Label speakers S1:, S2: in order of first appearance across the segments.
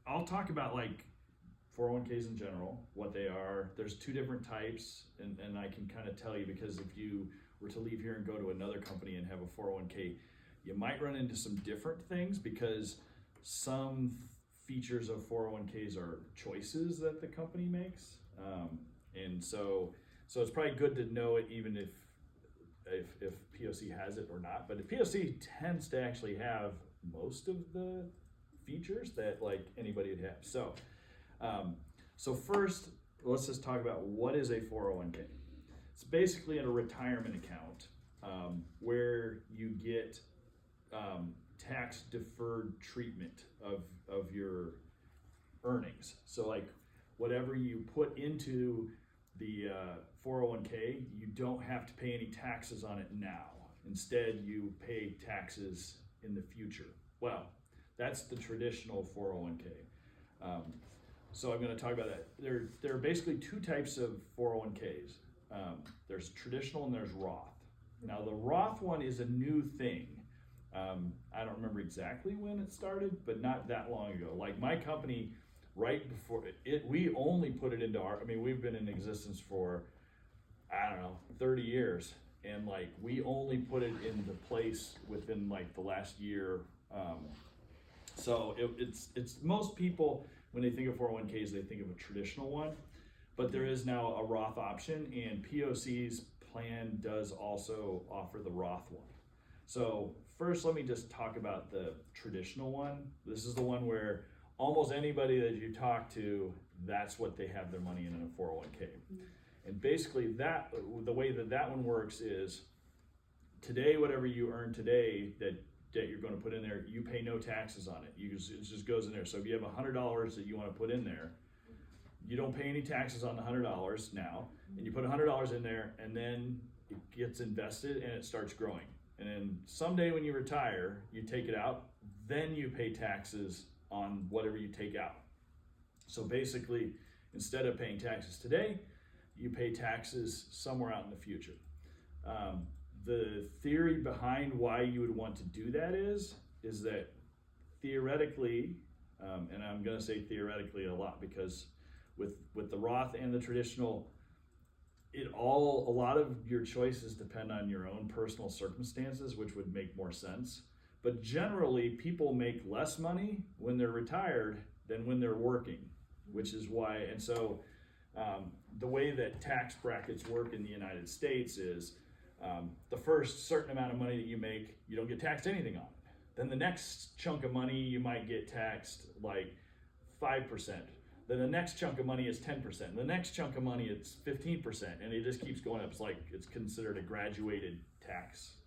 S1: I'll talk about like 401ks in general, what they are. There's two different types, and I can kind of tell you because if you were to leave here and go to another company and have a 401k, you might run into some different things because some features of 401ks are choices that the company makes, and so it's probably good to know it even if POC has it or not. But the POC tends to actually have most of the features that like anybody would have. So first, let's just talk about what is a 401k. It's basically a retirement account where you get tax deferred treatment of your earnings. So like whatever you put into the 401k, you don't have to pay any taxes on it now. Instead, you pay taxes in the future. Well, that's the traditional 401k. So I'm going to talk about that. There are basically two types of 401ks. There's traditional and there's Roth. Now the Roth one is a new thing. I don't remember exactly when it started, but not that long ago. Like my company, right before we only put it into we've been in existence for, 30 years. And like, we only put it into place within like the last year. So it's most people, when they think of 401ks, they think of a traditional one, but there is now a Roth option, and POC's plan does also offer the Roth one. So first, let me just talk about the traditional one. This is the one where almost anybody that you talk to, that's what they have their money in a 401k. And basically the way that one works is today, whatever you earn today that you're going to put in there, you pay no taxes on it. It just goes in there. So if you have $100 that you want to put in there, you don't pay any taxes on the $100 now, and you put $100 in there, and then it gets invested and it starts growing. And then someday when you retire, you take it out, then you pay taxes on whatever you take out. So basically, instead of paying taxes today, you pay taxes somewhere out in the future. The theory behind why you would want to do that is that theoretically, and I'm going to say theoretically a lot because with the Roth and the traditional, a lot of your choices depend on your own personal circumstances, which would make more sense. But generally, people make less money when they're retired than when they're working, which is why, and so the way that tax brackets work in the United States is the first certain amount of money that you make, you don't get taxed anything on it. Then the next chunk of money, you might get taxed like 5%. Then the next chunk of money is 10%. The next chunk of money, it's 15%. And it just keeps going up. It's considered a graduated tax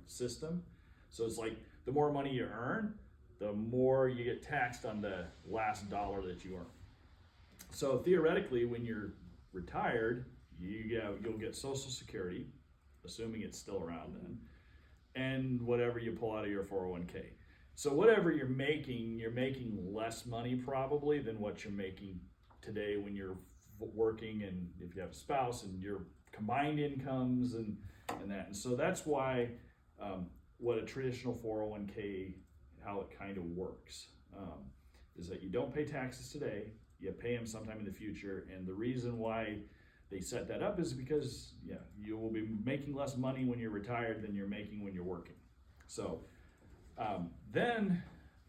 S1: system. So it's like the more money you earn, the more you get taxed on the last dollar that you earn. So theoretically, when you're retired, you'll get Social Security, assuming it's still around then, and whatever you pull out of your 401k. So whatever you're making less money probably than what you're making today when you're working, and if you have a spouse and your combined incomes and that. And so that's why what a traditional 401k, how it kind of works, is that you don't pay taxes today, you pay them sometime in the future. And the reason why they set that up is because you will be making less money when you're retired than you're making when you're working. So then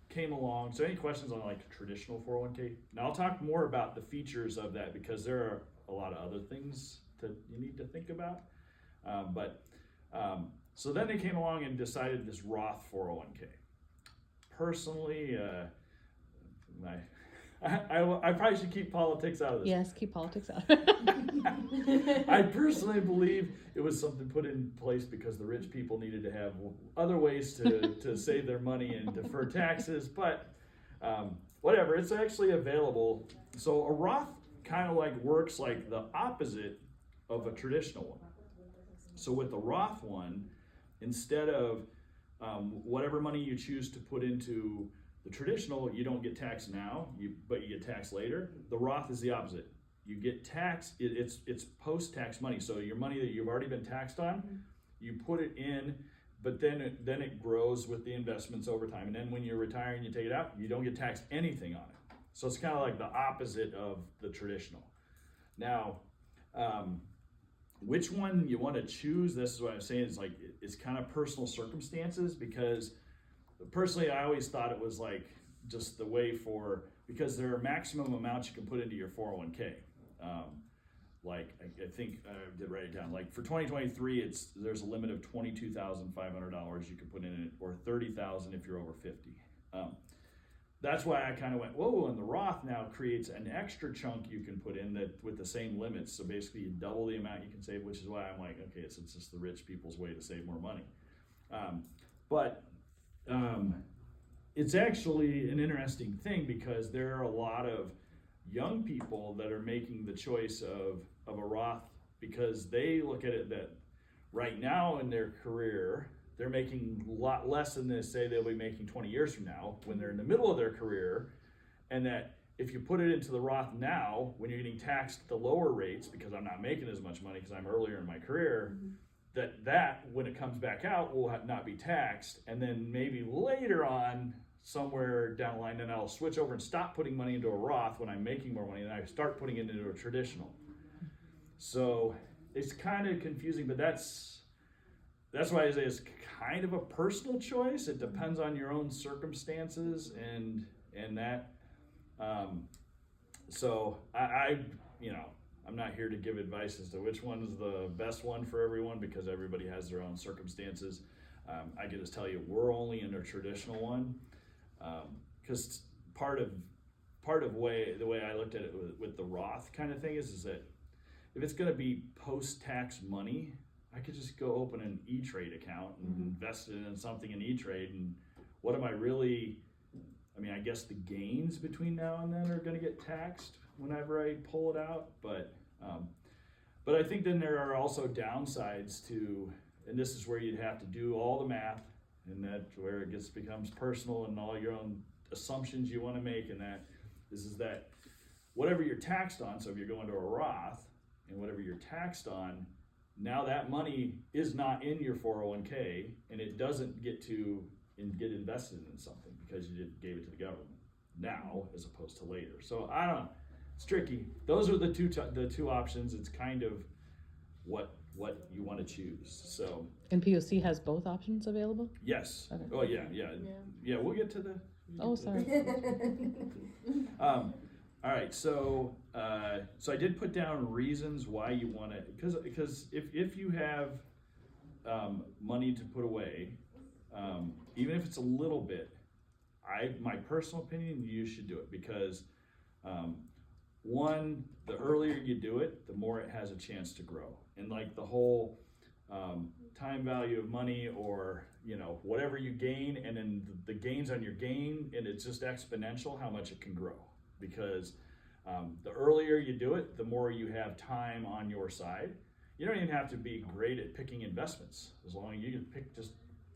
S1: came along, so any questions on like traditional 401k? Now I'll talk more about the features of that because there are a lot of other things you need to think about. So then they came along and decided this Roth 401k. Personally, I probably should keep politics out of this.
S2: Yes, keep politics out.
S1: I personally believe it was something put in place because the rich people needed to have other ways to save their money and defer taxes, but whatever, it's actually available. So a Roth kind of like works like the opposite of a traditional one. So with the Roth one, instead of whatever money you choose to put into the traditional, you don't get taxed now, but you get taxed later. The Roth is the opposite. You get taxed, it's post-tax money. So your money that you've already been taxed on, you put it in, but then it grows with the investments over time. And then when you're retiring, you take it out, you don't get taxed anything on it. So it's kind of like the opposite of the traditional. Now, which one you want to choose, this is what I'm saying, is like, it's kind of personal circumstances, because personally, I always thought it was like just the way because there are maximum amounts you can put into your 401k. Like I think I did write it down. Like for 2023, there's a limit of $22,500 you can put in it, or $30,000 if you're over 50. That's why I kind of went, whoa, and the Roth now creates an extra chunk you can put in that with the same limits. So basically you double the amount you can save, which is why I'm like, okay, it's just the rich people's way to save more money. But it's actually an interesting thing, because there are a lot of young people that are making the choice of a Roth, because they look at it that right now in their career, they're making a lot less than they say they'll be making 20 years from now when they're in the middle of their career. And that if you put it into the Roth now, when you're getting taxed at the lower rates, because I'm not making as much money because I'm earlier in my career, that when it comes back out will not be taxed. And then maybe later on, somewhere down the line, then I'll switch over and stop putting money into a Roth when I'm making more money, and I start putting it into a traditional. So it's kind of confusing, but that's why I say it's kind of a personal choice. It depends on your own circumstances and that. So I'm not here to give advice as to which one is the best one for everyone, because everybody has their own circumstances. I can just tell you, we're only in a traditional one, because part of the way I looked at it with the Roth kind of thing is that if it's going to be post-tax money, I could just go open an E-Trade account and invest it in something in E-Trade. And what am I really, I guess the gains between now and then are going to get taxed whenever I pull it out. But I think then there are also downsides to, and this is where you'd have to do all the math, and that's where it becomes personal and all your own assumptions you want to make. And that is that whatever you're taxed on, so if you're going to a Roth and whatever you're taxed on, now that money is not in your 401k, and it doesn't get invested in something because you gave it to the government now as opposed to later. So I don't know, it's tricky. Those are the two options. It's kind of what you want to choose. So.
S2: And POC has both options available?
S1: Yes.
S2: Okay.
S1: Oh yeah. We'll get to the.
S2: Sorry.
S1: All right, so I did put down reasons why you want to, because if you have money to put away, even if it's a little bit, my personal opinion, you should do it, because one, the earlier you do it, the more it has a chance to grow. And like the whole time value of money, or whatever you gain, and then the gains on your gain, and it's just exponential how much it can grow. Because the earlier you do it, the more you have time on your side. You don't even have to be great at picking investments, as long as you can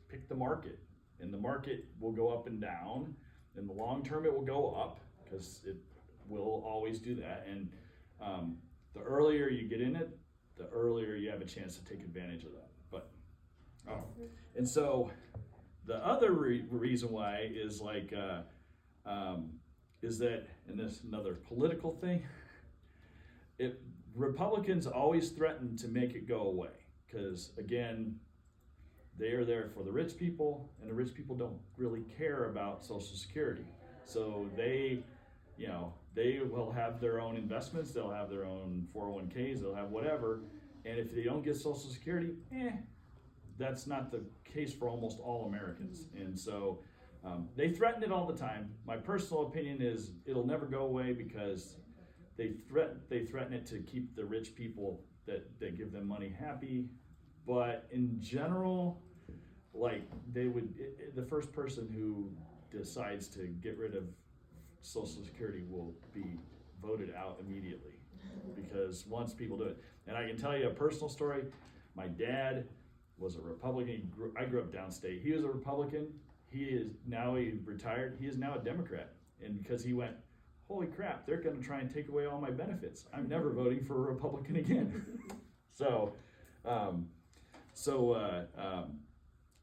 S1: pick the market, and the market will go up and down. In the long term, it will go up, because it will always do that. And the earlier you get in it, the earlier you have a chance to take advantage of that. And so the other reason why is like. Is that, and this is another political thing, Republicans always threaten to make it go away, because again, they are there for the rich people, and the rich people don't really care about Social Security. So they will have their own investments, they'll have their own 401ks, they'll have whatever, and if they don't get Social Security, that's not the case for almost all Americans. And so they threaten it all the time. My personal opinion is it'll never go away, because they threaten it to keep the rich people that give them money happy. But in general, like the first person who decides to get rid of Social Security will be voted out immediately, because once people do it. And I can tell you a personal story. My dad was a Republican. I grew up downstate. He was a Republican. He retired. He is now a Democrat. And because he went, holy crap, they're going to try and take away all my benefits. I'm never voting for a Republican again. So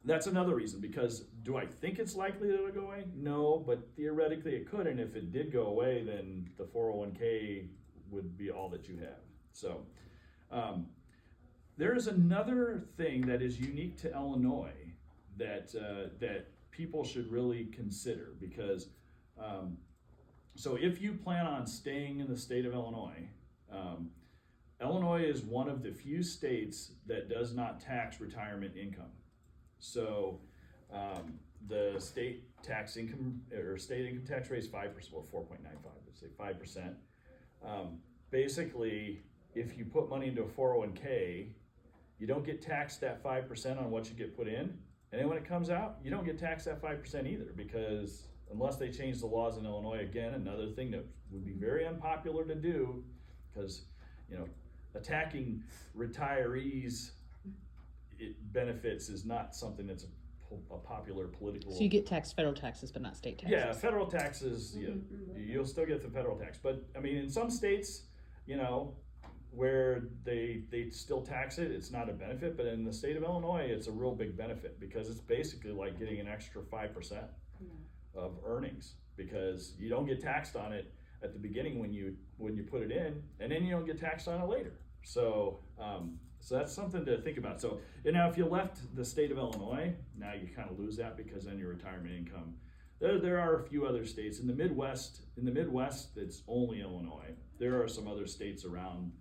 S1: that's another reason, because do I think it's likely that it'll go away? No, but theoretically it could, and if it did go away, then the 401k would be all that you have. So there is another thing that is unique to Illinois that people should really consider, because so if you plan on staying in the state of Illinois, Illinois is one of the few states that does not tax retirement income. So the state income tax rate is 5%, well 4.95, let's say 5%. Basically, if you put money into a 401k, you don't get taxed that 5% on what you get put in, and then when it comes out, you don't get taxed that 5% either, because unless they change the laws in Illinois, again, another thing that would be very unpopular to do, because attacking retirees benefits is not something that's a popular political.
S2: So you get taxed federal taxes, but not state taxes.
S1: Yeah, federal taxes. You'll still get the federal tax, but I mean, in some states, where they still tax it, it's not a benefit. But in the state of Illinois, it's a real big benefit, because it's basically like getting an extra 5% of earnings, because you don't get taxed on it at the beginning when you put it in, and then you don't get taxed on it later. So that's something to think about. So, and now if you left the state of Illinois, now you kind of lose that, because then your retirement income. There are a few other states in the Midwest. In the Midwest, it's only Illinois. There are some other states around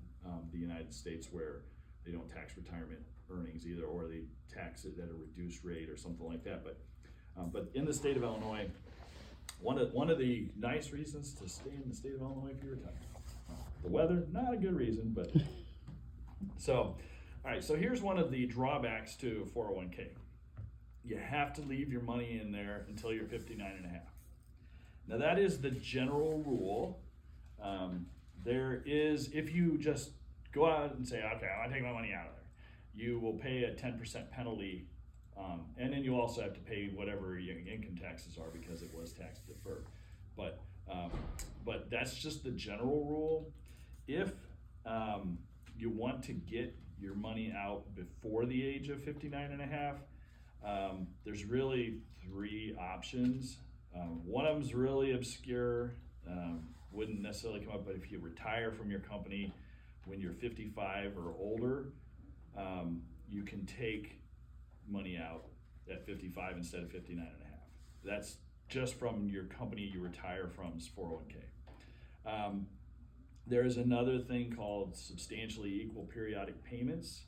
S1: the United States where they don't tax retirement earnings either, or they tax it at a reduced rate or something like that. But in the state of Illinois, one of the nice reasons to stay in the state of Illinois if you retire. The weather, not a good reason, but so, all right, so here's one of the drawbacks to 401k. You have to leave your money in there until you're 59 and a half. Now that is the general rule. There is, if you just go out and say, okay, I want to take my money out of there, you will pay a 10% penalty, and then you also have to pay whatever your income taxes are, because it was tax deferred. But that's just the general rule. If you want to get your money out before the age of 59 and a half, there's really three options. One of them's really obscure, wouldn't necessarily come up, but if you retire from your company when you're 55 or older, you can take money out at 55 instead of 59 and a half. That's just from your company you retire from's 401k. There is another thing called substantially equal periodic payments,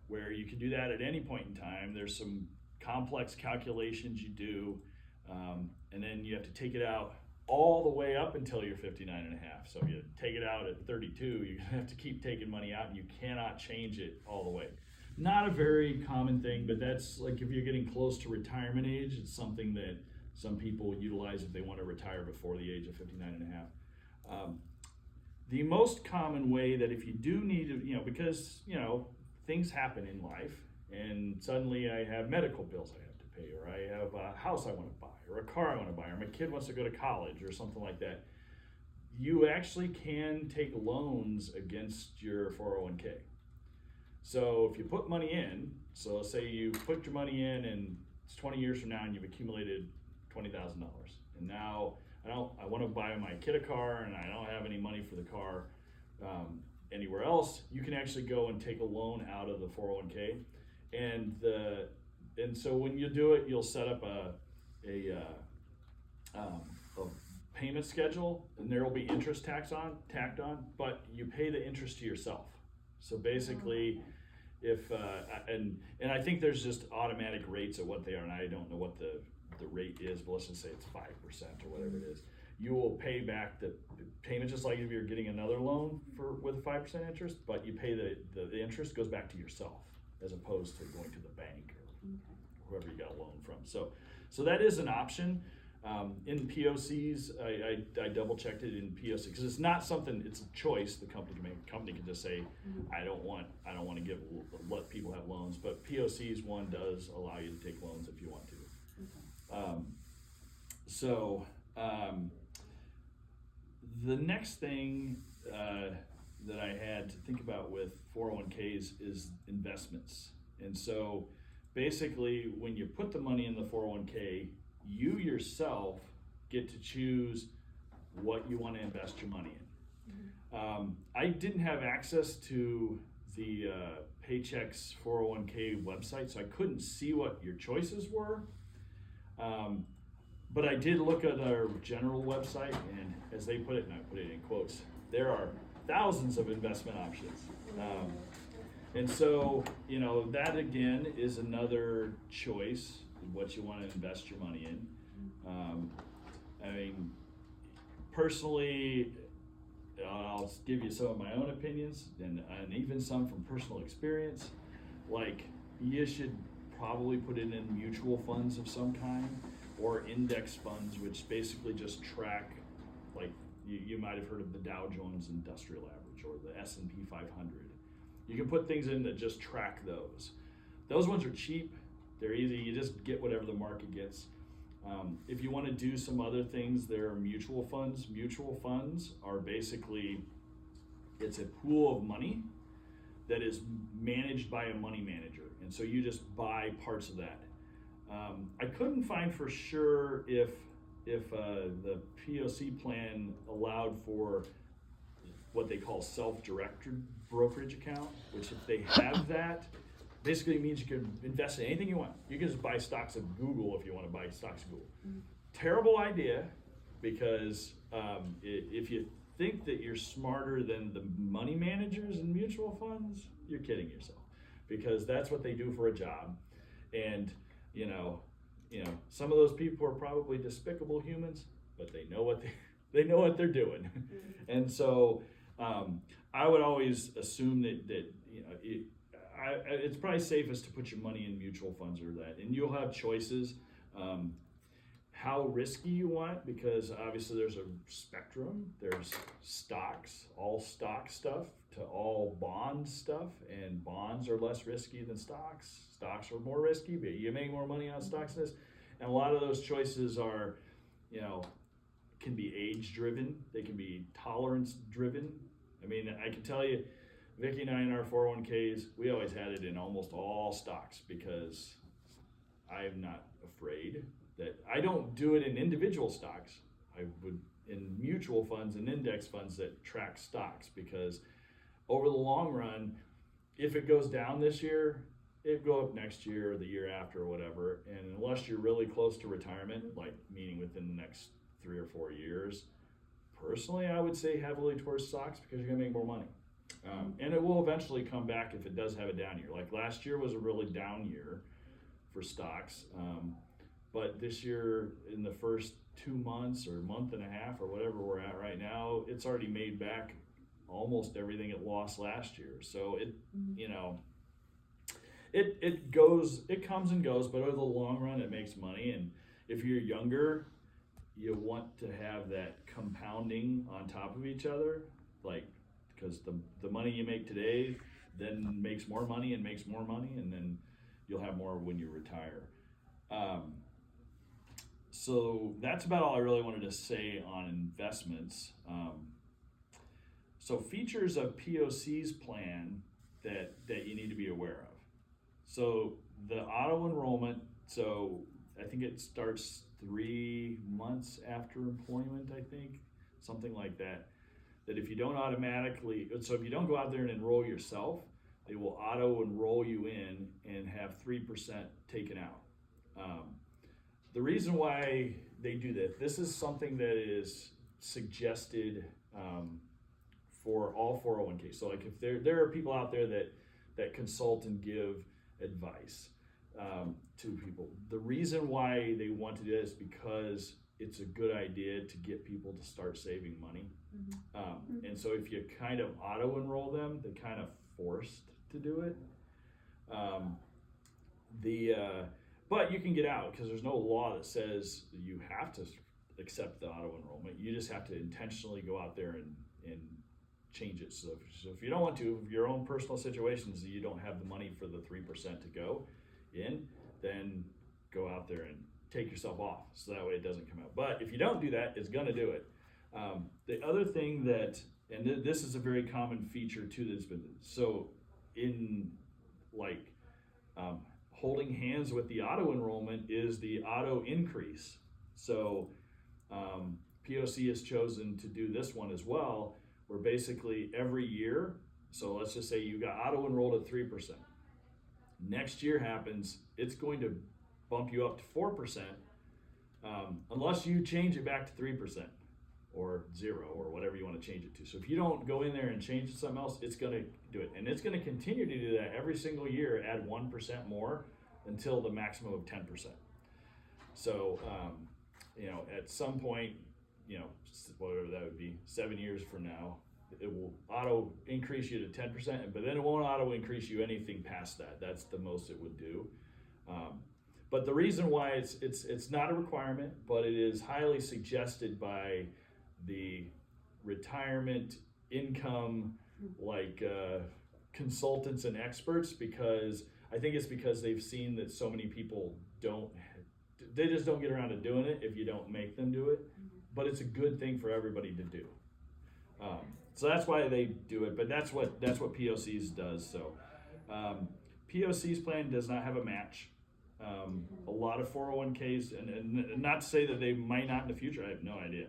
S1: where you can do that at any point in time. There's some complex calculations you do, and then you have to take it out all the way up until you're 59 and a half. So if you take it out at 32, you're gonna have to keep taking money out, and you cannot change it all the way. Not a very common thing, but that's like if you're getting close to retirement age, it's something that some people utilize if they want to retire before the age of 59 and a half. The most common way that if you do need to, because, things happen in life, and suddenly I have medical bills I have to pay, or I have a house I want to buy, or a car I want to buy, or my kid wants to go to college, or something like that, you actually can take loans against your 401k. So if you put money in, so let's say you put your money in and it's 20 years from now and you've accumulated $20,000, and now I want to buy my kid a car and I don't have any money for the car anywhere else, you can actually go and take a loan out of the 401k, and so when you do it, you'll set up a payment schedule, and there will be interest tacked on, but you pay the interest to yourself. So basically, if and I think there's just automatic rates of what they are, and I don't know what the rate is, but let's just say it's 5% or whatever it is. You will pay back the payment just like if you're getting another loan with 5% interest, but you pay the interest goes back to yourself as opposed to going to the bank or whoever you got a loan from. So that is an option. In POCs, I double checked it in POC, because it's not something, it's a choice the company can make. The company can just say, I don't want to let people have loans, but POCs one does allow you to take loans if you want to. The next thing that I had to think about with 401ks is investments. And so basically when you put the money in the 401k, you yourself get to choose what you want to invest your money in. I didn't have access to the Paychex 401k website, so I couldn't see what your choices were. But I did look at our general website, and as they put it, and I put it in quotes, there are thousands of investment options. And so, that again is another choice, what you want to invest your money in. I mean, personally, I'll give you some of my own opinions and even some from personal experience. Like, you should probably put it in mutual funds of some kind or index funds, which basically just track, like you might have heard of the Dow Jones Industrial Average or the S&P 500. You can put things in that just track those. Those ones are cheap, they're easy, you just get whatever the market gets. If you want to do some other things, there are mutual funds. Mutual funds are basically, it's a pool of money that is managed by a money manager. And so you just buy parts of that. I couldn't find for sure if the POC plan allowed for what they call self-directed brokerage account, which if they have that, basically means you can invest in anything you want. You can just buy stocks of Google if you want to buy stocks of Google. Terrible idea, because if you think that you're smarter than the money managers in mutual funds, you're kidding yourself, because that's what they do for a job. And some of those people are probably despicable humans, but they know what they're doing. And so I would always assume that it's probably safest to put your money in mutual funds or that, and you'll have choices how risky you want, because obviously there's a spectrum. There's stocks, all stock stuff, to all bond stuff, and bonds are less risky than stocks. Stocks are more risky, but you make more money on stocks than this. And a lot of those choices are, can be age driven, they can be tolerance driven. I mean, I can tell you, Vicki and I in our 401ks, we always had it in almost all stocks, because I'm not afraid that I don't do it in individual stocks. I would in mutual funds and index funds that track stocks, because over the long run, if it goes down this year, it'd go up next year or the year after or whatever. And unless you're really close to retirement, like meaning within the next 3 or 4 years, personally, I would say heavily towards stocks, because you're gonna make more money. And it will eventually come back if it does have a down year. Like last year was a really down year for stocks. But this year, in the first 2 months or month and a half or whatever we're at right now, it's already made back almost everything it lost last year. So it comes and goes, but over the long run, it makes money. And if you're younger, you want to have that compounding on top of each other, like, because the money you make today then makes more money and makes more money, and then you'll have more when you retire. So that's about all I really wanted to say on investments. So features of POC's plan that you need to be aware of. So the auto enrollment, so I think it starts 3 months after employment, I think, something like that. That if you don't if you don't go out there and enroll yourself, they will auto enroll you in and have 3% taken out. The reason why they do that, this is something that is suggested for all 401ks. So like if there are people out there that consult and give advice to people. The reason why they want to do this is because it's a good idea to get people to start saving money. And so if you kind of auto enroll them, they're kind of forced to do it. But you can get out, because there's no law that says you have to accept the auto enrollment. You just have to intentionally go out there and change it. So if you don't want to, if your own personal situations, you don't have the money for the 3% to go in, then go out there and take yourself off, so that way it doesn't come out. But if you don't do that, it's gonna do it. The other thing and this is a very common feature too that's been, so in like holding hands with the auto enrollment is the auto increase. So POC has chosen to do this one as well, where basically every year, so let's just say you got auto enrolled at 3%. Next year happens, it's going to bump you up to 4%, unless you change it back to 3% or 0 or whatever you want to change it to. So if you don't go in there and change it to something else, it's going to do it. And it's going to continue to do that every single year, add 1% more until the maximum of 10%. So, at some point, whatever that would be, 7 years from now, it will auto increase you to 10%, but then it won't auto increase you anything past that. That's the most it would do. But the reason why it's not a requirement, but it is highly suggested by the retirement income consultants and experts, because I think it's because they've seen that so many people they just don't get around to doing it if you don't make them do it. But it's a good thing for everybody to do. So that's why they do it, but that's what POCs does. So POC's plan does not have a match. A lot of 401ks, and not to say that they might not in the future, I have no idea.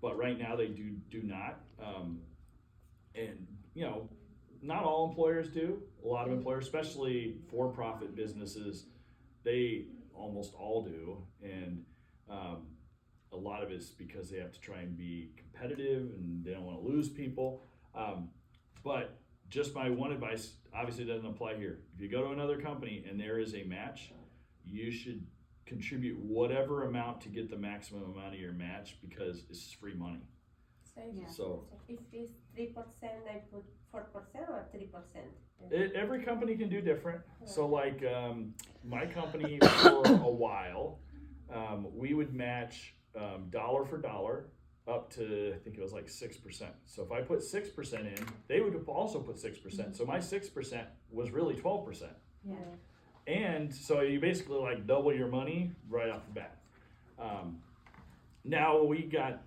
S1: But right now they do not. And not all employers do. A lot of employers, especially for-profit businesses, they almost all do. And a lot of it's because they have to try and be competitive and they don't want to lose people. But just my one advice, obviously it doesn't apply here. If you go to another company and there is a match, you should contribute whatever amount to get the maximum amount of your match, because it's free money. So
S3: if it's 3%, I put 4% or 3%?
S1: Every company can do different. So my company for a while, we would match dollar for dollar up to, I think it was 6%. So if I put 6% in, they would also put 6%. So my 6% was really 12%.
S3: Yeah.
S1: And so you basically double your money right off the bat. Now we got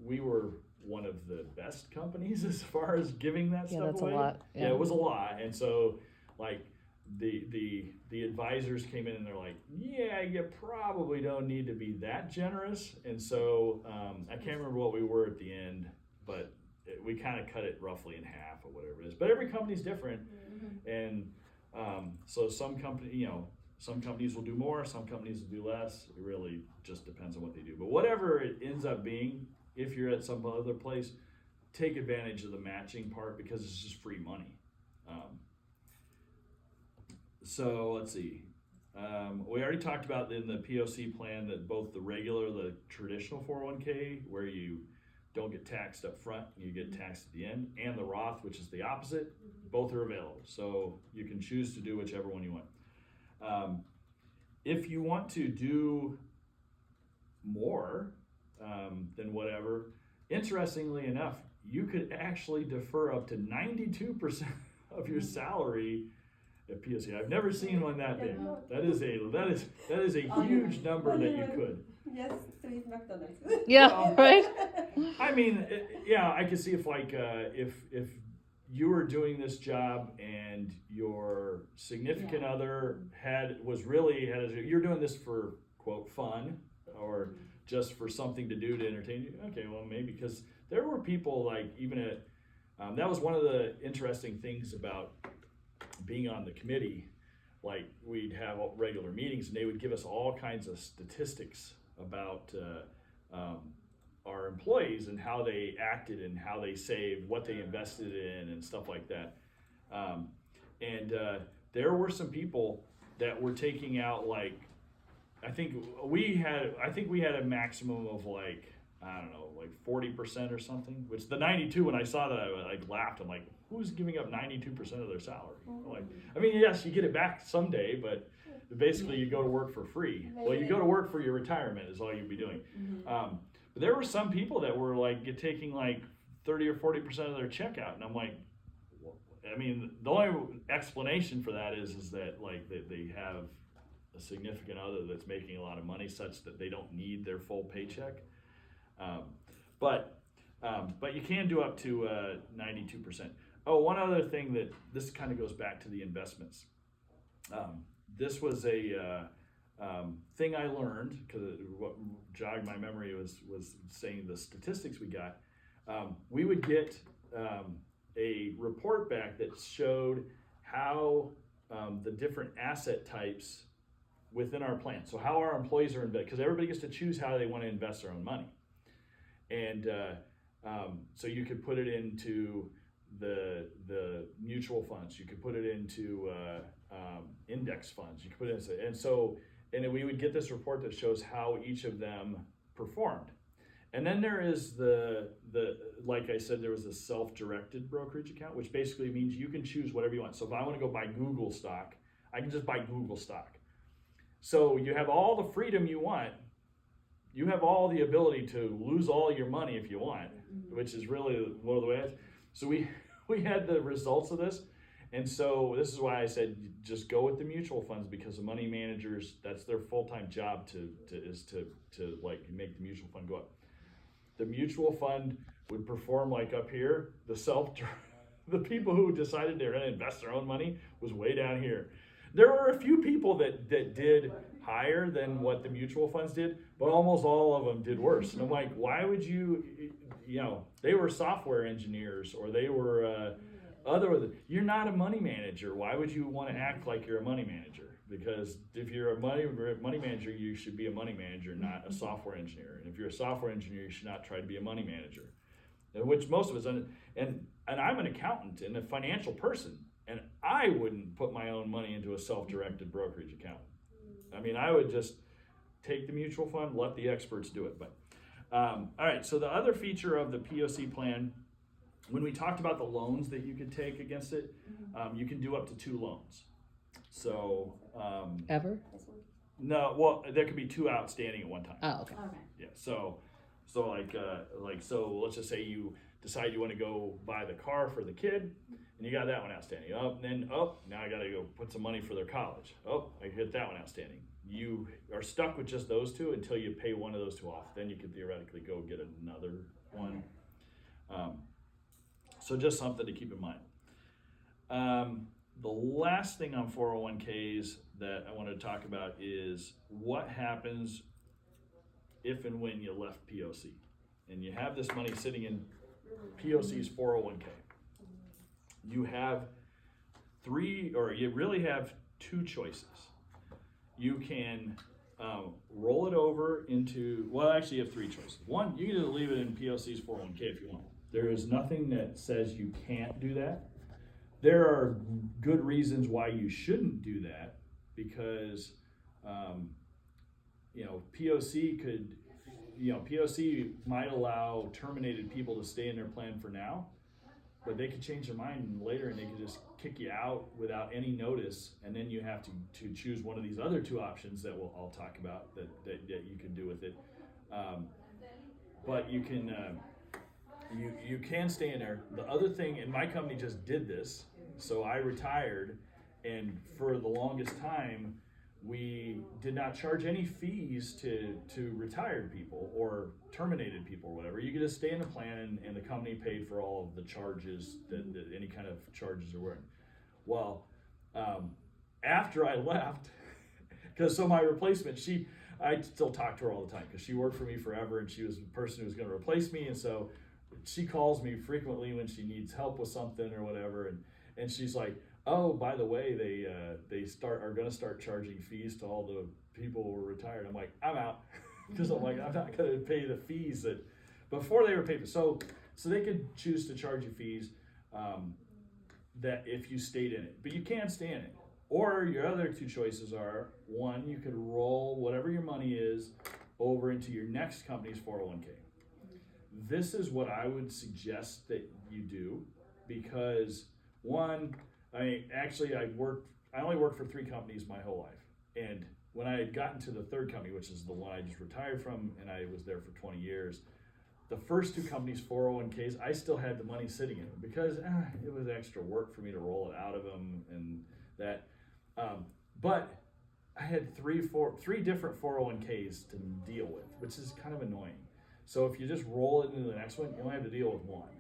S1: we were one of the best companies as far as giving that stuff
S2: that's
S1: away.
S2: A lot.
S1: Yeah, it was a lot. And so the advisors came in and they're like, yeah, you probably don't need to be that generous. And so I can't remember what we were at the end, but we kind of cut it roughly in half or whatever it is. But every company's different. Mm-hmm. And so some companies will do more, some companies will do less. It really just depends on what they do. But whatever it ends up being, if you're at some other place, take advantage of the matching part, because it's just free money. So let's see. We already talked about in the POC plan that both the traditional 401k, where you don't get taxed up front, you get taxed at the end, and the Roth, which is the opposite, both are available. So you can choose to do whichever one you want. If you want to do more than whatever, interestingly enough, you could actually defer up to 92% of your salary at POC. I've never seen one that big. That is a huge number that you could.
S3: Yes, to eat McDonald's.
S2: Yeah, right.
S1: I mean, I could see if you were doing this job and your significant other you're doing this for quote fun or just for something to do to entertain you. Okay, well maybe, because there were people even at that was one of the interesting things about being on the committee. We'd have regular meetings and they would give us all kinds of statistics about our employees and how they acted and how they saved, what they invested in, and stuff like that. And there were some people that were taking out I think we had a maximum of 40% or something. Which the 92, when I saw that, I laughed. I'm like, who's giving up 92% of their salary? Yes, you get it back someday, but basically you go to work for free. Well, you go to work for your retirement is all you'd be doing. But there were some people that were taking 30 or 40% of their check out, and I'm like, the only explanation for that is that they have a significant other that's making a lot of money, such that they don't need their full paycheck. But you can do up to 92%. Oh, one other thing that this kind of goes back to the investments. This was a thing I learned because what jogged my memory was saying the statistics we got. We would get a report back that showed how the different asset types within our plan. So how our employees are invested, because everybody gets to choose how they want to invest their own money. And so you could put it into the mutual funds. You could put it into index funds. You could put it in, and then we would get this report that shows how each of them performed. And then there is the like I said, there was a self-directed brokerage account, which basically means you can choose whatever you want. So if I want to go buy Google stock, I can just buy Google stock. So you have all the freedom you want. You have all the ability to lose all your money if you want, which is really one of the ways. So we had the results of this. And so this is why I said just go with the mutual funds, because the money managers, that's their full-time job to like make the mutual fund go up. The mutual fund would perform like up here. The people who decided they're going to invest their own money was way down here. There were a few people that did higher than what the mutual funds did, but almost all of them did worse. And I'm like, why would you they were software engineers, or they were you're not a money manager. Why would you want to act like you're a money manager? Because if you're a money manager, you should be a money manager, not a software engineer. And if you're a software engineer, you should not try to be a money manager. Which most of us, and I'm an accountant and a financial person, and I wouldn't put my own money into a self-directed brokerage account. I mean, I would just take the mutual fund, let the experts do it. But all right, so the other feature of the POC plan, when we talked about the loans that you could take against it, you can do up to 2 loans. So
S2: Ever?
S1: no, well, there could be 2 outstanding at one time.
S2: Oh, okay.
S1: Yeah. So let's just say you decide you want to go buy the car for the kid, and you got that one outstanding. Now I got to go put some money for their college. I get that one outstanding. You are stuck with just those 2 until you pay one of those 2 off. Then you could theoretically go get another one. So just something to keep in mind. The last thing on 401ks that I want to talk about is what happens if and when you left POC and you have this money sitting in POC's 401k. You have you really have 2 choices. You can roll it over into, well, actually you have 3 choices. One, you can just leave it in POC's 401k if you want. There is nothing that says you can't do that. There are good reasons why you shouldn't do that, because POC might allow terminated people to stay in their plan for now, but they could change their mind later and they could just kick you out without any notice, and then you have to choose one of these other 2 options that I'll talk about that you can do with it. But you can you can stay in there. The other thing, and my company just did this, so I retired, and for the longest time we did not charge any fees to retired people or terminated people or whatever. You could just stay in the plan, and the company paid for all of the charges that any kind of charges there were. Well, after I left, because my replacement, I still talk to her all the time because she worked for me forever, and she was the person who was going to replace me, and so she calls me frequently when she needs help with something or whatever, and she's like, oh, by the way, they are going to start charging fees to all the people who were retired. I'm like, I'm out, because I'm like, I'm not going to pay the fees that before they were paid. So they could choose to charge you fees that if you stayed in it, but you can't stay in it. Or your other 2 choices are, one, you could roll whatever your money is over into your next company's 401k. This is what I would suggest that you do, because one, I only worked for 3 companies my whole life. And when I had gotten to the 3rd company, which is the one I just retired from, and I was there for 20 years, the first 2 companies' 401ks, I still had the money sitting in them because it was extra work for me to roll it out of them and that. But I had three different 401ks to deal with, which is kind of annoying. So if you just roll it into the next one, you only have to deal with one.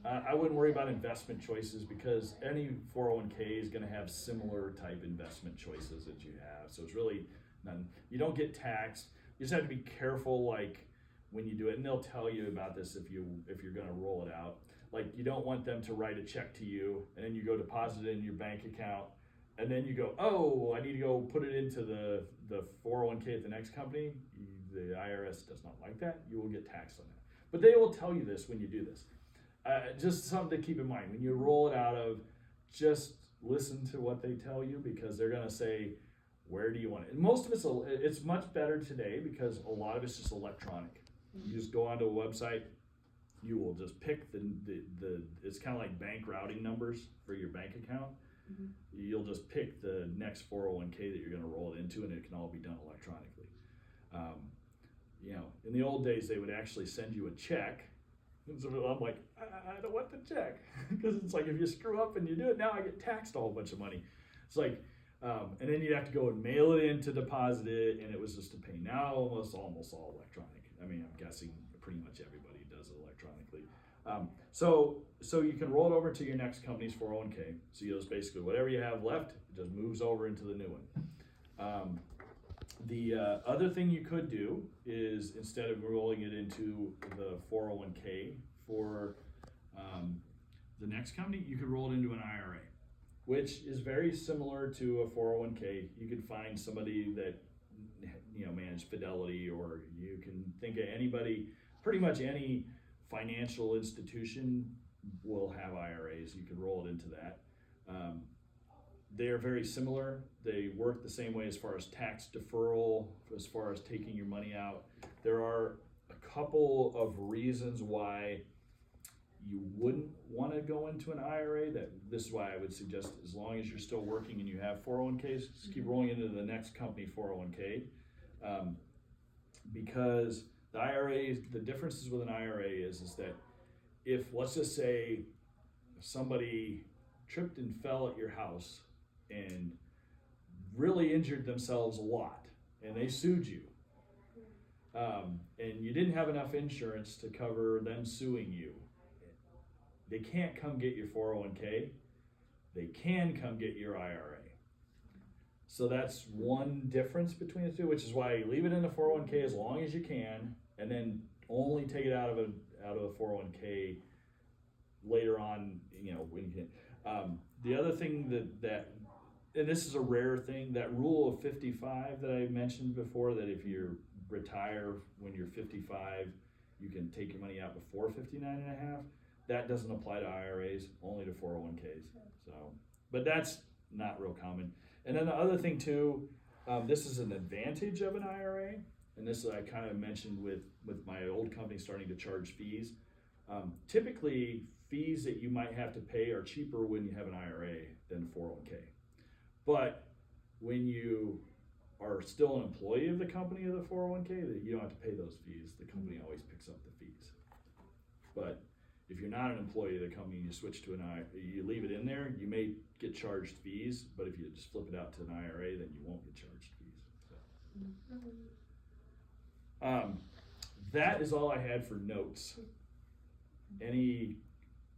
S1: I wouldn't worry about investment choices because any 401k is going to have similar type investment choices that you have. So it's really none. You don't get taxed. You just have to be careful, like when you do it, and they'll tell you about this if you're going to roll it out. Like you don't want them to write a check to you and then you go deposit it in your bank account and then you go, oh, I need to go put it into the 401k at the next company. The IRS does not like that. You will get taxed on that. But they will tell you this when you do this. Just something to keep in mind. When you roll it out of, just listen to what they tell you because they're going to say, where do you want it? And most of it's much better today because a lot of it's just electronic. You just go onto a website. You will just pick the it's kind of like bank routing numbers for your bank account. Mm-hmm. You'll just pick the next 401k that you're going to roll it into, and it can all be done electronically. In the old days, they would actually send you a check. And so I'm like, I don't want the check because it's like if you screw up and you do it, now I get taxed a whole bunch of money. It's like, and then you'd have to go and mail it in to deposit it, and it was just a pain. Now almost all electronic. I mean, I'm guessing pretty much everybody does it electronically. So you can roll it over to your next company's 401k. So you just basically whatever you have left, it just moves over into the new one. The other thing you could do is instead of rolling it into the 401k for the next company, you could roll it into an IRA, which is very similar to a 401k. You could find somebody that managed Fidelity, or you can think of anybody, pretty much any financial institution will have IRAs. You could roll it into that. They are very similar. They work the same way as far as tax deferral, as far as taking your money out. There are a couple of reasons why you wouldn't want to go into an IRA. This is why I would suggest, as long as you're still working and you have 401ks, just keep rolling into the next company 401k. Because the IRA, the differences with an IRA is that if, let's just say, somebody tripped and fell at your house and really injured themselves a lot, and they sued you, and you didn't have enough insurance to cover them suing you, they can't come get your 401k. They can come get your IRA. So that's one difference between the two, which is why you leave it in the 401k as long as you can, and then only take it out of a 401k later on, when you can. The other thing that and this is a rare thing, that rule of 55 that I mentioned before, that if you retire when you're 55, you can take your money out before 59 and a half. That doesn't apply to IRAs, only to 401ks. So, but that's not real common. And then the other thing too, this is an advantage of an IRA, and this I kind of mentioned with my old company starting to charge fees. Typically, fees that you might have to pay are cheaper when you have an IRA than 401k. But when you are still an employee of the company of the 401k, you don't have to pay those fees. The company always picks up the fees. But if you're not an employee of the company and you switch to an IRA, you leave it in there, you may get charged fees, but if you just flip it out to an IRA, then you won't get charged fees. So. That is all I had for notes. Any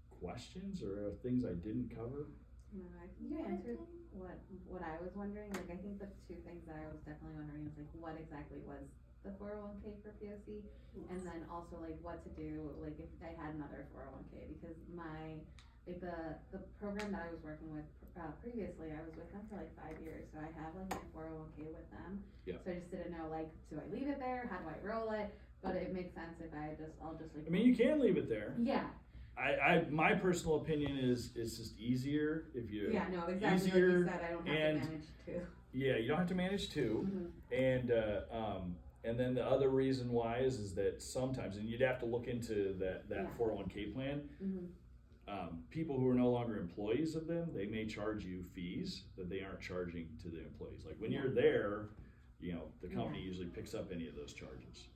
S1: questions or things I didn't cover?
S4: No, I think you answered what I was wondering. Like, I think the two things that I was definitely wondering is, like, what exactly was the 401k for POC, and then also, like, what to do, like, if I had another 401k, because the program that I was working with previously, I was with them for like 5 years, so I have like my 401k with them.
S1: Yeah.
S4: So I just didn't know, like, do I leave it there? How do I roll it? But it makes sense if I'll just like.
S1: I mean, you can leave it there.
S4: Yeah.
S1: My personal opinion is it's just easier if you.
S4: Yeah, no, exactly like you said. I don't have to manage two.
S1: Yeah, you don't have to manage two, and then the other reason why is that sometimes, and you'd have to look into that 401k plan. People who are no longer employees of them, they may charge you fees that they aren't charging to the employees. Like when you're there, the company usually picks up any of those charges.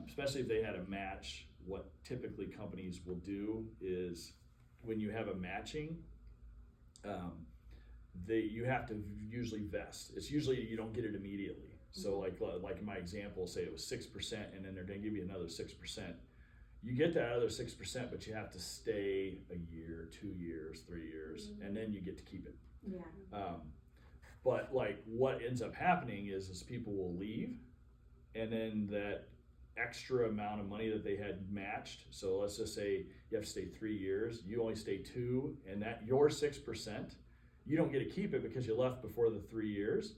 S1: Especially if they had a match, what typically companies will do is when you have a matching, you have to usually vest. It's usually you don't get it immediately. So like in my example, say it was 6%, and then they're going to give you another 6%. you get that other 6%, but you have to stay a year, 2 years, 3 years, and then you get to keep it.
S4: Yeah.
S1: But like what ends up happening is people will leave, and then that extra amount of money that they had matched. So let's just say you have to stay 3 years, you only stay 2, and that your 6%, you don't get to keep it because you left before the 3 years.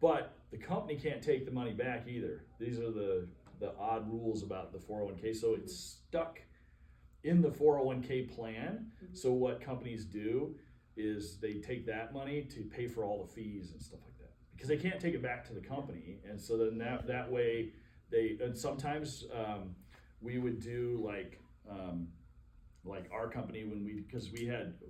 S1: But the company can't take the money back either. These are the odd rules about the 401k. So it's stuck in the 401k plan. So what companies do is they take that money to pay for all the fees and stuff like that, because they can't take it back to the company. And so then that way and sometimes we would do like our company because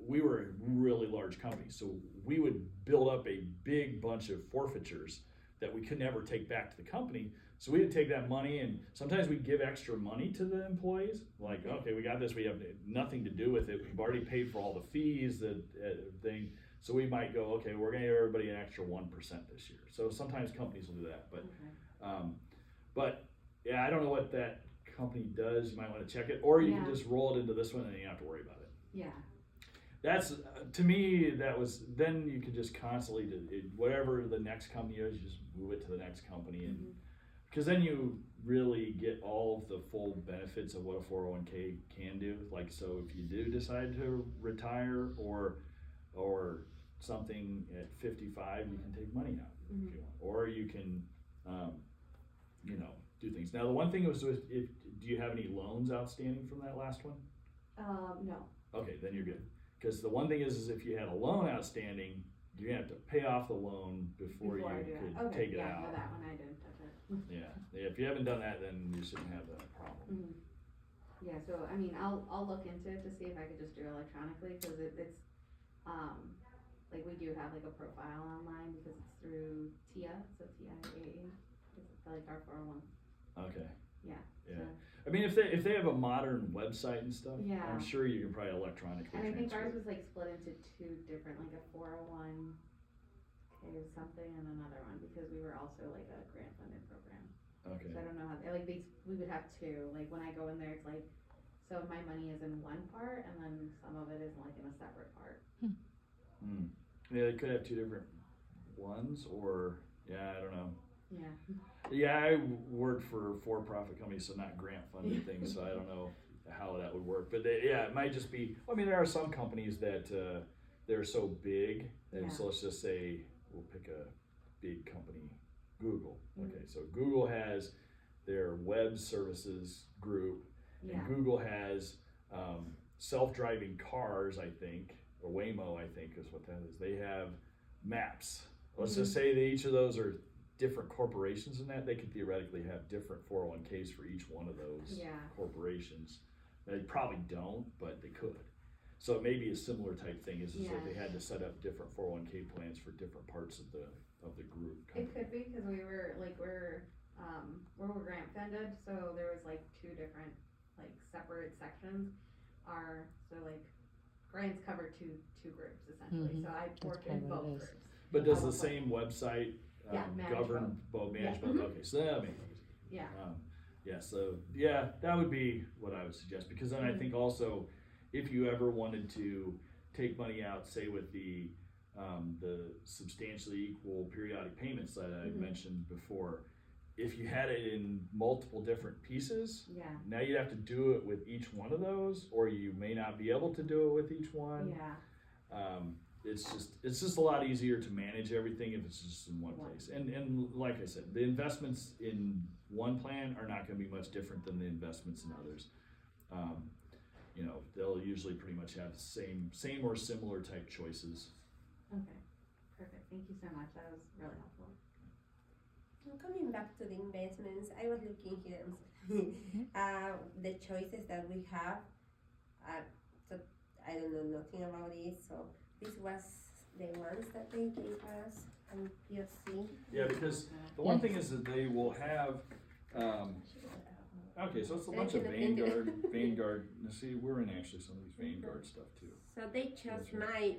S1: we were a really large company, so we would build up a big bunch of forfeitures that we could never take back to the company. So we would take that money, and sometimes we'd give extra money to the employees. Like, okay, we got this, we have nothing to do with it. We've already paid for all the fees, the thing. So we might go, okay, we're gonna give everybody an extra 1% this year. So sometimes companies will do that, but yeah, I don't know what that company does. You might want to check it, or you can just roll it into this one and you don't have to worry about it.
S4: Yeah.
S1: That's to me, then you could just constantly whatever the next company is, you just move it to the next company, and because then you really get all of the full benefits of what a 401k can do. Like, so if you do decide to retire or something at 55, you can take money out if you want, or you can do things. Now the one thing was, do you have any loans outstanding from that last one?
S4: No.
S1: Okay, then you're good. Because the one thing is if you had a loan outstanding, you're gonna have to pay off the loan before you could take it out.
S4: No, that one I didn't touch it.
S1: Yeah, if you haven't done that, then you shouldn't have that problem.
S4: Yeah, so I mean, I'll look into it to see if I could just do it electronically, because it's like we do have like a profile online because it's through TIA, so TIAA, it's like our 401.
S1: Okay.
S4: Yeah.
S1: Yeah.
S4: So.
S1: I mean, if they have a modern website and stuff,
S4: Yeah.
S1: I'm sure you can probably electronically
S4: And I think
S1: transfer.
S4: ours was like split into two different, like a 401k or something and another one, because we were also like a grant funded program.
S1: Okay.
S4: So I don't know how, like we would have two, like when I go in there, it's like, so my money is in one part and then some of it is like in a separate part.
S1: Yeah, they could have two different ones, or I don't know.
S4: Yeah.
S1: Yeah, I worked for for-profit companies, so not grant-funded things, so I don't know how that would work. But it might just be. I mean, there are some companies that they're so big, and so let's just say we'll pick a big company, Google. Okay, so Google has their web services group, and Google has self-driving cars, I think, or Waymo, I think is what that is. They have maps. Let's just say that each of those are different corporations in that. They could theoretically have different 401ks for each one of those corporations. They probably don't, but they could. So it may be a similar type thing, is that they had to set up different 401k plans for different parts of the group.
S4: It could be because we're grant funded, so there was like two different like separate sections. So like grants cover two groups essentially. So I worked in both groups.
S1: But does the same website govern
S4: both.
S1: both management? Okay, so that makes it easy.
S4: Yeah.
S1: So that would be what I would suggest, because then I think also if you ever wanted to take money out, say with the substantially equal periodic payments that I mentioned before, if you had it in multiple different pieces, now you'd have to do it with each one of those, or you may not be able to do it with each one. It's just a lot easier to manage everything if it's just in one place. And like I said, the investments in one plan are not going to be much different than the investments in others. They'll usually pretty much have same or similar type choices.
S4: Okay, perfect. Thank you so much. That was really helpful.
S3: Coming back to the investments, I was looking here, the choices that we have. So I don't know nothing about it. So this was the ones that they gave us on POC.
S1: Yeah, because the one thing is that they will have. Okay, so it's a bunch of Vanguard. See, we're in actually some of these Vanguard stuff too.
S3: So they chose mine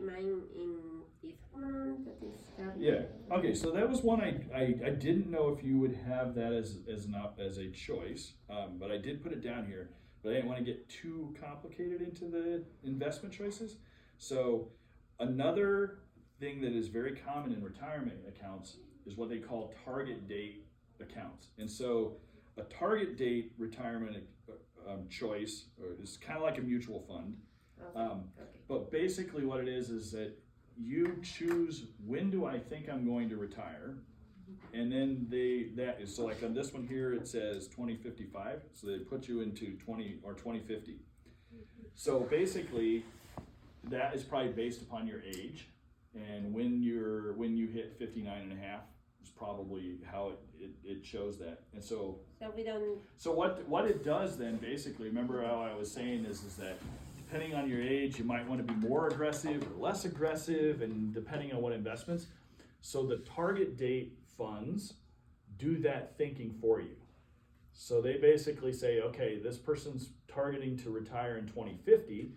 S3: in this one. That is
S1: yeah. Okay, so that was one I didn't know if you would have that as a choice, but I did put it down here. but I didn't want to get too complicated into the investment choices. So another thing that is very common in retirement accounts is what they call target date accounts. And so a target date retirement choice is kind of like a mutual fund.
S3: Okay.
S1: But basically what it is that you choose, when do I think I'm going to retire? And then so like on this one here, it says 2055. So they put you into 2050. So basically that is probably based upon your age, and when you hit 59 and a half is probably how it shows that. And so
S3: we don't.
S1: So what it does then, basically, remember how I was saying is that depending on your age, you might want to be more aggressive or less aggressive, and depending on what investments. So the target date funds do that thinking for you. So they basically say, okay, this person's targeting to retire in 2050.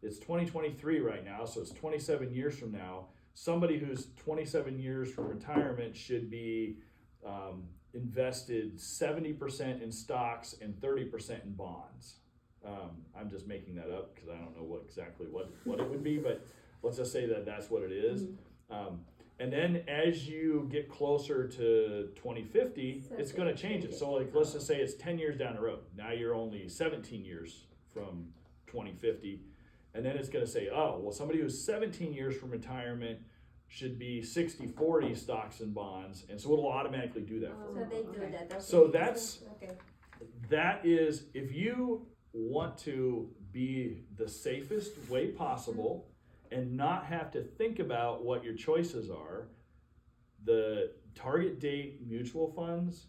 S1: It's 2023 right now, so it's 27 years from now. Somebody who's 27 years from retirement should be invested 70% in stocks and 30% in bonds. I'm just making that up because I don't know exactly what it would be, but let's just say that that's what it is. And then as you get closer to 2050, it's going to change it. So like, let's just say it's 10 years down the road. Now you're only 17 years from 2050. And then it's going to say, oh, well, somebody who's 17 years from retirement should be 60-40 stocks and bonds. And so it'll automatically do that for you.
S3: So they do that. Okay.
S1: So that is, if you want to be the safest way possible and not have to think about what your choices are, the target date mutual funds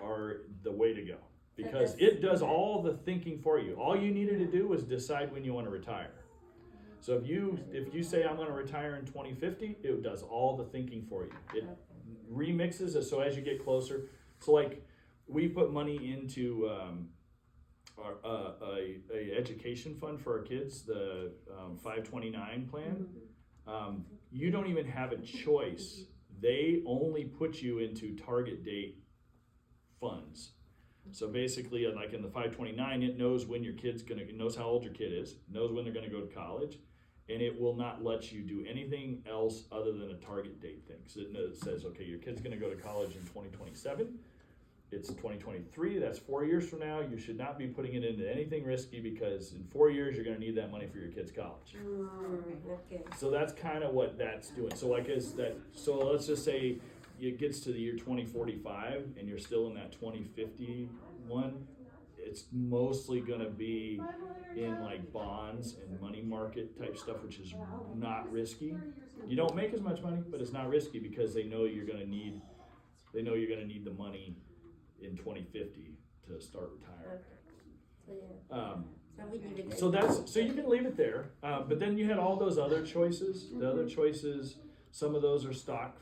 S1: are the way to go. Because it does all the thinking for you. All you needed to do was decide when you want to retire. So if you say I'm going to retire in 2050, it does all the thinking for you. It remixes it so as you get closer. So like we put money into a education fund for our kids, the 529 plan. You don't even have a choice. They only put you into target date funds. So basically, like in the 529, it knows when your kid's it knows how old your kid is, knows when they're gonna go to college, and it will not let you do anything else other than a target date thing. So it says, okay, your kid's gonna go to college in 2027, it's 2023, that's 4 years from now, you should not be putting it into anything risky because in 4 years, you're gonna need that money for your kid's college.
S3: Okay.
S1: So that's kind of what that's doing. So like so let's just say it gets to the year 2045 and you're still in that 2051, it's mostly going to be in like bonds and money market type stuff, which is not risky. You don't make as much money, but it's not risky because they know you're going to need the money in 2050 to start retiring. So you can leave it there, but then you had all those other choices. The other choices, some of those are stock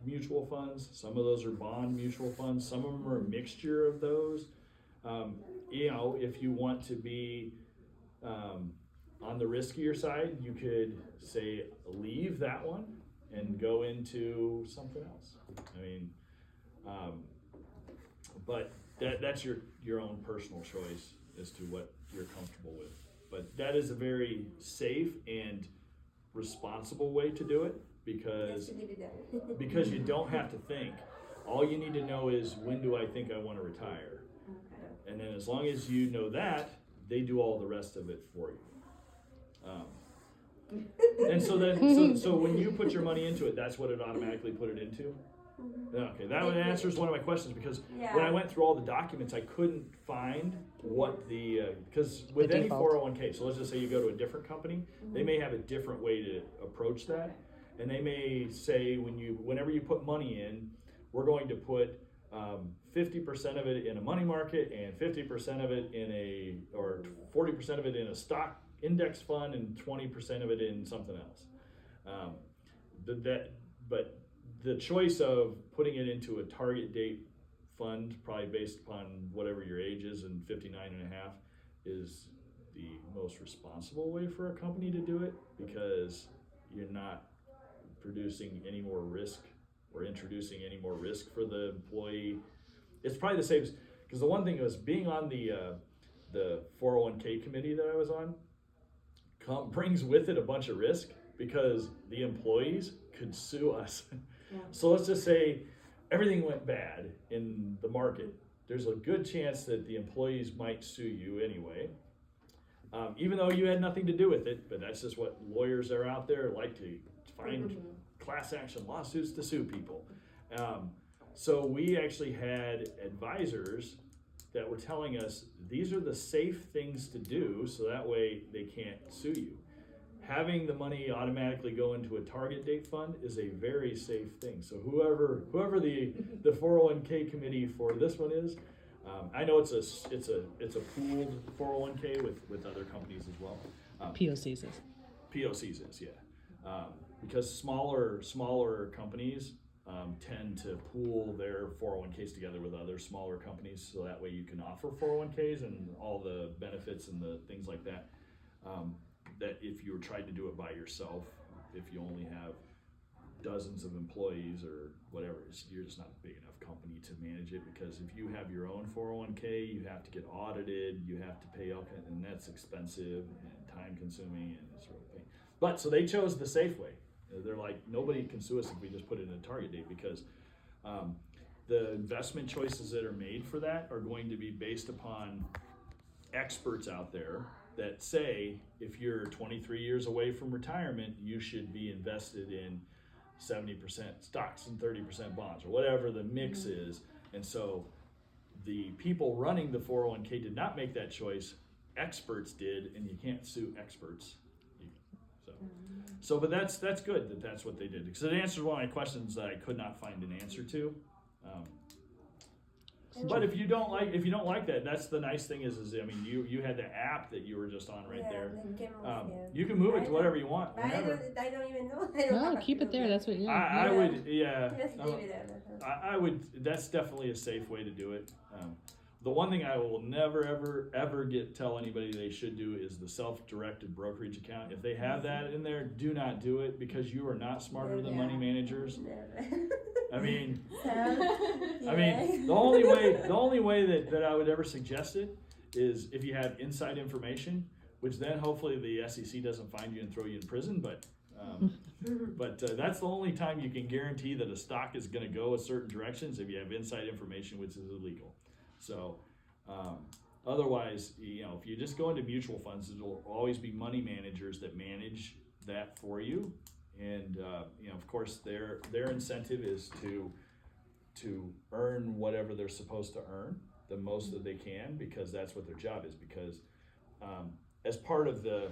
S1: mutual funds, some of those are bond mutual funds, some of them are a mixture of those. If you want to be on the riskier side, you could say leave that one and go into something else. I mean, but that's your own personal choice as to what you're comfortable with. But that is a very safe and responsible way to do it because you don't have to think. All you need to know is, when do I think I want to retire? Okay. And then as long as you know that, they do all the rest of it for you. And so when you put your money into it, that's what it automatically put it into. Okay, that one answers one of my questions because when I went through all the documents, I couldn't find what because with any 401k, so let's just say you go to a different company, they may have a different way to approach that, and they may say whenever you put money in, we're going to put 50% of it in a money market and 50% of it or 40% of it in a stock index fund and 20% of it in something else. But the choice of putting it into a target date fund, probably based upon whatever your age is, and 59 and a half is the most responsible way for a company to do it, because you're not producing any more risk or introducing any more risk for the employee. It's probably the same, because the one thing was being on the 401k committee that I was on brings with it a bunch of risk because the employees could sue us.
S4: Yeah.
S1: So let's just say everything went bad in the market. There's a good chance that the employees might sue you anyway, even though you had nothing to do with it. But that's just what lawyers are out there like to find class action lawsuits to sue people. So we actually had advisors that were telling us these are the safe things to do so that way they can't sue you. Having the money automatically go into a target date fund is a very safe thing. So whoever the 401k committee for this one is, I know it's a pooled 401k with other companies as well.
S2: POCs is.
S1: POCs is, yeah. Because smaller companies tend to pool their 401ks together with other smaller companies, so that way you can offer 401ks and all the benefits and the things like that. That if you were trying to do it by yourself, if you only have dozens of employees or whatever, you're just not a big enough company to manage it, because if you have your own 401k, you have to get audited, you have to pay all kind, and that's expensive and time consuming, and it's really pain. But so they chose the safe way. They're like, nobody can sue us if we just put it in a target date, because the investment choices that are made for that are going to be based upon experts out there that say if you're 23 years away from retirement, you should be invested in 70% stocks and 30% bonds, or whatever the mix is. And so the people running the 401k did not make that choice. Experts did, and you can't sue experts. So, but that's good that that's what they did, because it answered one of my questions that I could not find an answer to. But if you don't like that, that's the nice thing is I mean, you had the app that you were just on right there. You can move it to whatever you want.
S3: I don't even know.
S2: No, keep it there. That's what.
S1: I would, yeah.
S3: Just leave it there.
S1: I would. That's definitely a safe way to do it. The one thing I will never ever tell anybody they should do is the self-directed brokerage account. If they have that in there, do not do it, because you are not smarter than money managers. I mean, the only way that I would ever suggest it is if you have inside information, which then hopefully the SEC doesn't find you and throw you in prison. But that's the only time you can guarantee that a stock is going to go a certain directions, if you have inside information, which is illegal. So otherwise, if you just go into mutual funds, it'll always be money managers that manage that for you. And of course, their incentive is to earn whatever they're supposed to earn, the most that they can, because that's what their job is. Because as part of the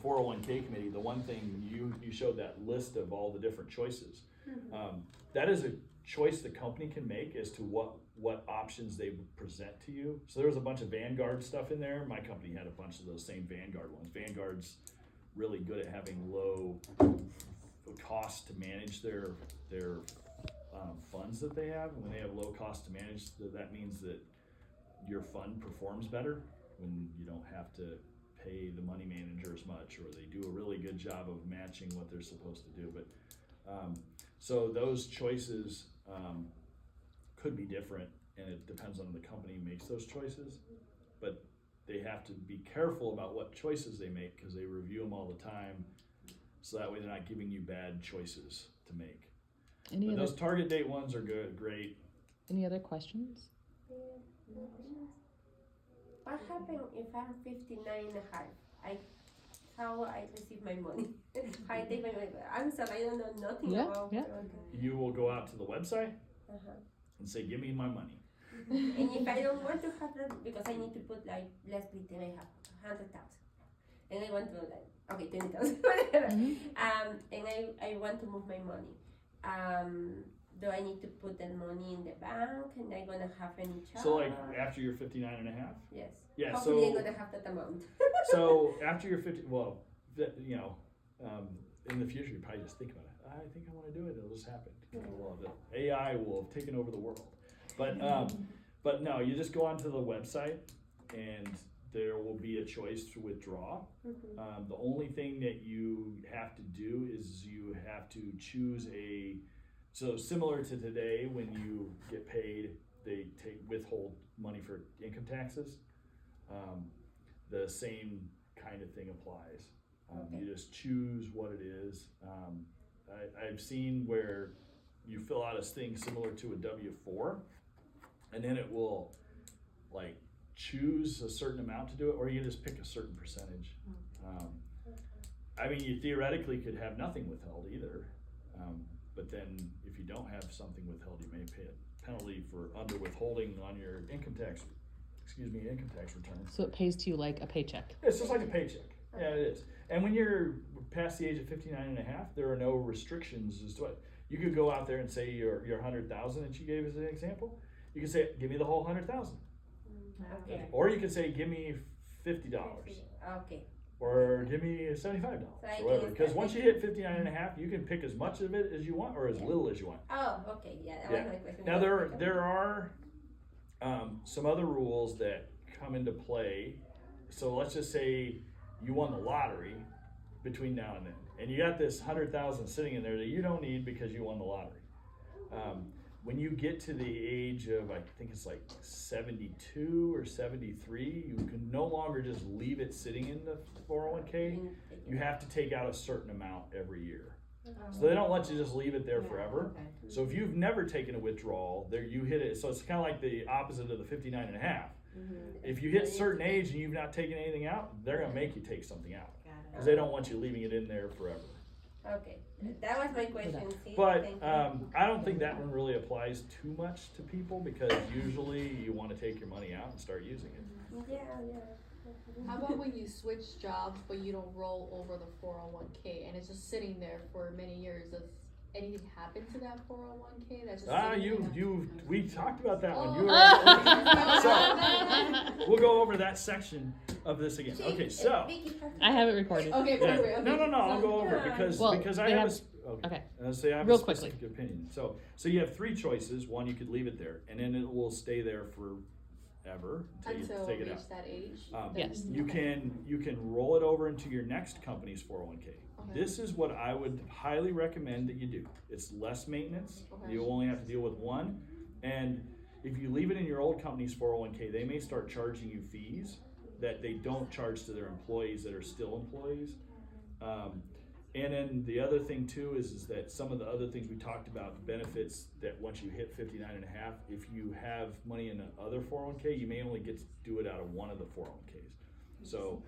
S1: 401k committee, the one thing you showed that list of all the different choices. That is a choice the company can make as to what options they would present to you. So there was a bunch of Vanguard stuff in there. My company had a bunch of those same Vanguard ones. Vanguard's really good at having low cost to manage their funds that they have. And when they have low cost to manage, that means that your fund performs better when you don't have to pay the money manager as much, or they do a really good job of matching what they're supposed to do. But so those choices could be different, and it depends on the company makes those choices. But they have to be careful about what choices they make, because they review them all the time, so that way they're not giving you bad choices to make. But those target date ones are great.
S2: Any other questions?
S3: What happens if I'm 59 and a half? How I receive my money? How I take my money? I'm sorry, I don't know nothing about it.
S1: You will go out to the website and say, give me my money.
S3: And if I don't want to have that, because I need to put let's pretend I have 100,000, and I want to 20,000, whatever. And I want to move my money. Do I need to put that money in the bank, and I'm gonna have any charge?
S1: So after you're 59 and a half?
S3: Yes.
S1: Yeah.
S3: Hopefully I'm gonna have that amount.
S1: So after you're 50, in the future you probably just think about it. I think I want to do it. It'll just happen. Well, the AI will have taken over the world. But no, you just go onto the website, and there will be a choice to withdraw. The only thing that you have to do is you have to choose so similar to today when you get paid they withhold money for income taxes, the same kind of thing applies. You just choose what it is. I've seen where you fill out a thing similar to a W-4, and then it will like choose a certain amount to do it, or you just pick a certain percentage. I mean, you theoretically could have nothing withheld either, but then if you don't have something withheld, you may pay a penalty for under withholding on your income tax return.
S2: So it pays to you like a paycheck.
S1: It's just like a paycheck. Yeah, it is. And when you're past the age of 59 and a half, there are no restrictions as to what. You could go out there and say your 100,000 that you gave as an example. You could say, give me the whole 100,000.
S3: Okay.
S1: Or you could say, give me $50.
S3: Okay.
S1: Or give me $75
S3: So I
S1: or whatever.
S3: can
S1: Because
S3: start
S1: once you hit 59 and a half, you can pick as much of it as you want or as little as you want.
S3: Oh, okay, yeah, that
S1: Yeah.
S3: was my question.
S1: Now there are some other rules that come into play. So let's just say you won the lottery between now and then, and you got this 100,000 sitting in there that you don't need because you won the lottery. When you get to the age of, I think it's like 72 or 73, you can no longer just leave it sitting in the 401k. You have to take out a certain amount every year. So they don't let you just leave it there forever.
S4: Okay.
S1: So if you've never taken a withdrawal, there you hit it. So it's kind of like the opposite of the 59 and a half. If you hit a certain age and you've not taken anything out, they're going to make you take something out
S4: Got
S1: because they don't want you leaving it in there forever.
S3: Okay, that was my question. See,
S1: But
S3: thank you.
S1: I don't think that one really applies too much to people because usually you want to take your money out and start using it.
S3: Yeah.
S5: How about when you switch jobs but you don't roll over the 401k and it's just sitting there for many years? Does anything happen to that 401k? That's just sitting there?
S1: We talked about that one. You
S5: Oh.
S1: were, so we'll go over that section of this again.
S3: See,
S1: Okay, so.
S3: Vicky has-
S2: I have it recorded.
S5: Okay,
S1: Yeah.
S5: perfect. Okay.
S1: No, I'll go over it
S3: No.
S1: because
S2: Well,
S1: I
S2: they
S1: have,
S2: have-
S1: okay.
S2: okay.
S1: So I have
S2: Real
S1: a specific opinion. So you have three choices. One, you could leave it there, and then it will stay there forever until you
S5: Until
S1: take
S5: reach
S1: it out.
S5: that age?
S2: Yes.
S1: You can roll it over into your next company's 401k.
S5: Okay.
S1: This is what I would highly recommend that you do. It's less maintenance.
S5: Okay.
S1: You only have to deal with one, and if you leave it in your old company's 401k, they may start charging you fees that they don't charge to their employees that are still employees. And then the other thing too is that some of the other things we talked about, benefits that once you hit 59 and a half, if you have money in another 401k, you may only get to do it out of one of the 401ks. So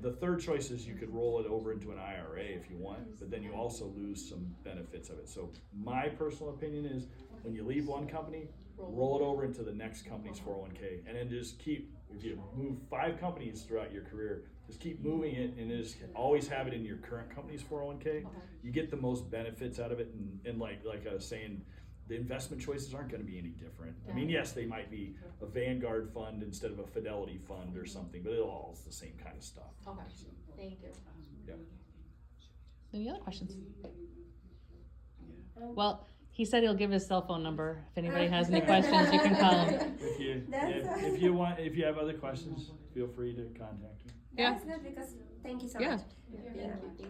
S1: the third choice is you could roll it over into an IRA if you want, but then you also lose some benefits of it. So my personal opinion is when you leave one company, roll it over into the next company's 401k, and then just keep, if you move 5 companies throughout your career, just keep moving it and just always have it in your current company's 401k.
S5: Okay.
S1: You get the most benefits out of it, and like I was saying, the investment choices aren't going to be any different. I mean, yes, they might be a Vanguard fund instead of a Fidelity fund or something, but it all is the same kind of stuff.
S5: Okay, thank you.
S2: Any other questions? Well, he said he'll give his cell phone number. If anybody has any questions, you can call him.
S1: If you have other questions, feel free to contact me.
S2: Yeah.
S3: That's good because thank you so
S2: Yeah.
S3: much.
S5: Thank you.